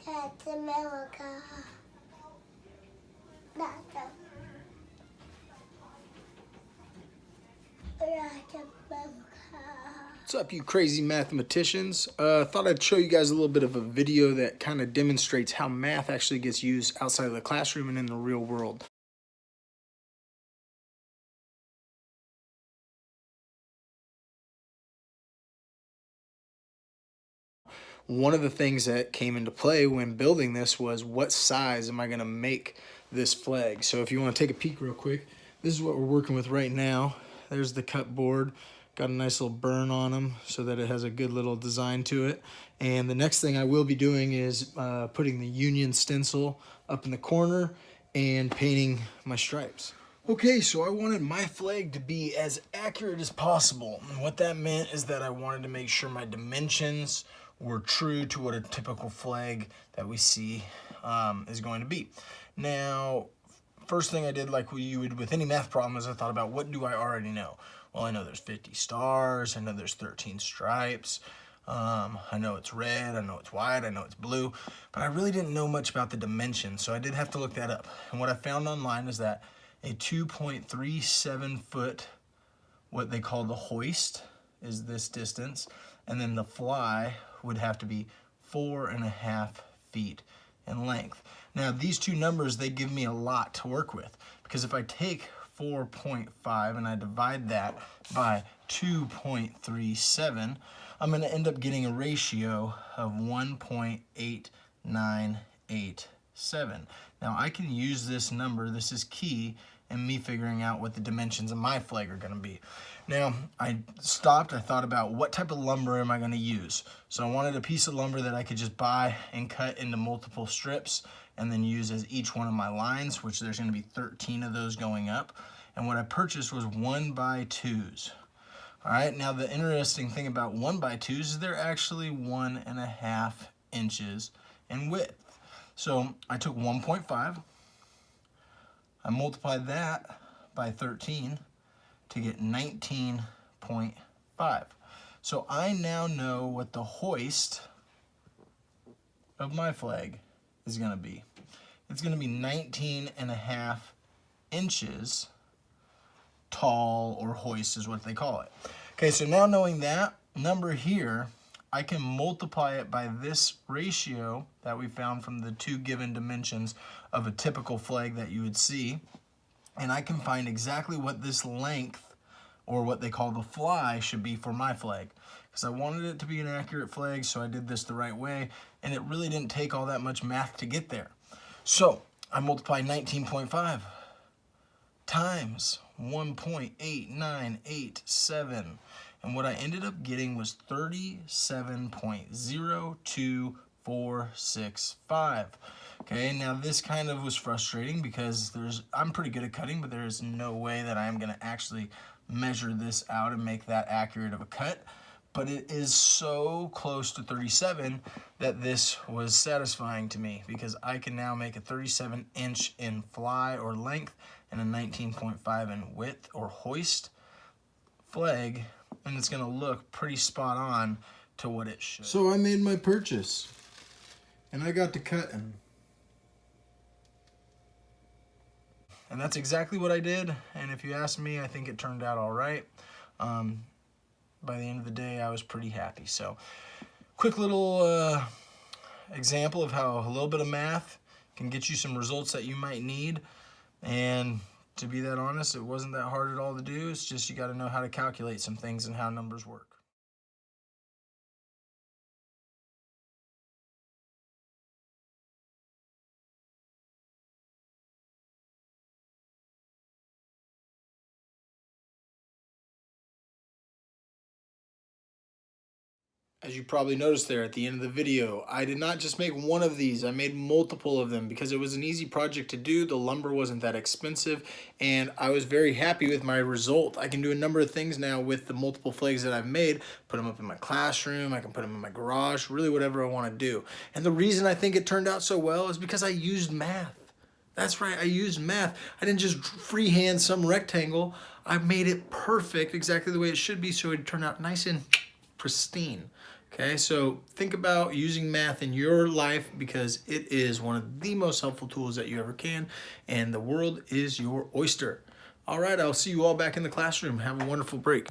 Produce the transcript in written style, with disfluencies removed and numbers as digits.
That's America. That's America. What's up, you crazy mathematicians? Thought I'd show you guys a little bit of a video that kind of demonstrates how math actually gets used outside of the classroom and in the real world. One of the things that came into play when building this was what size am I going to make this flag? So if you want to take a peek real quick, this is what we're working with right now. There's the cut board. Got a nice little burn on them so that it has a good little design to it. And the next thing I will be doing is putting the Union stencil up in the corner and painting my stripes. Okay, so I wanted my flag to be as accurate as possible. And what that meant is that I wanted to make sure my dimensions were true to what a typical flag that we see is going to be. Now, first thing I did, like you would with any math problem, is I thought about what do I already know? Well, I know there's 50 stars, I know there's 13 stripes, I know it's red, I know it's white, I know it's blue, but I really didn't know much about the dimensions, so I did have to look that up. And what I found online is that a 2.37 foot, what they call the hoist, is this distance, and then the fly would have to be 4.5 feet in length. Now these two numbers, they give me a lot to work with, because if I take 4.5 and I divide that by 2.37, I'm going to end up getting a ratio of 1.8987. Now I can use this number, this is key in me figuring out what the dimensions of my flag are going to be. Now I stopped, I thought about what type of lumber am I going to use. So I wanted a piece of lumber that I could just buy and cut into multiple strips and then use as each one of my lines, which there's going to be 13 of those going up. And what I purchased was 1x2s. All right, now the interesting thing about 1x2s is they're actually 1.5 inches in width. So I took 1.5, I multiplied that by 13 to get 19.5. So I now know what the hoist of my flag is going to be. It's going to be 19.5 inches tall, or hoist is what they call it. Okay, so now knowing that number here, I can multiply it by this ratio that we found from the two given dimensions of a typical flag that you would see, and I can find exactly what this length, or what they call the fly, should be for my flag. Because I wanted it to be an accurate flag, so I did this the right way, and it really didn't take all that much math to get there. So I multiplied 19.5 times 1.8987, and what I ended up getting was 37.02465. Okay, now this kind of was frustrating because I'm pretty good at cutting, but there is no way that I am going to actually measure this out and make that accurate of a cut. But it is so close to 37 that this was satisfying to me, because I can now make a 37 inch in fly or length and a 19.5 in width or hoist flag, and it's going to look pretty spot on to what it should. So I made my purchase and I got to cutting. And that's exactly what I did, and if you ask me, I think it turned out all right. By the end of the day, I was pretty happy. So, quick little example of how a little bit of math can get you some results that you might need. And to be that honest, it wasn't that hard at all to do. It's just you got to know how to calculate some things and how numbers work. As you probably noticed there at the end of the video, I did not just make one of these, I made multiple of them because it was an easy project to do. The lumber wasn't that expensive, and I was very happy with my result. I can do a number of things now with the multiple flags that I've made. Put them up in my classroom, I can put them in my garage, really whatever I want to do. And the reason I think it turned out so well is because I used math. That's right, I used math. I didn't just freehand some rectangle. I made it perfect, exactly the way it should be, so it turned out nice and pristine. Okay, so think about using math in your life because it is one of the most helpful tools that you ever can, and the world is your oyster. All right, I'll see you all back in the classroom. Have a wonderful break.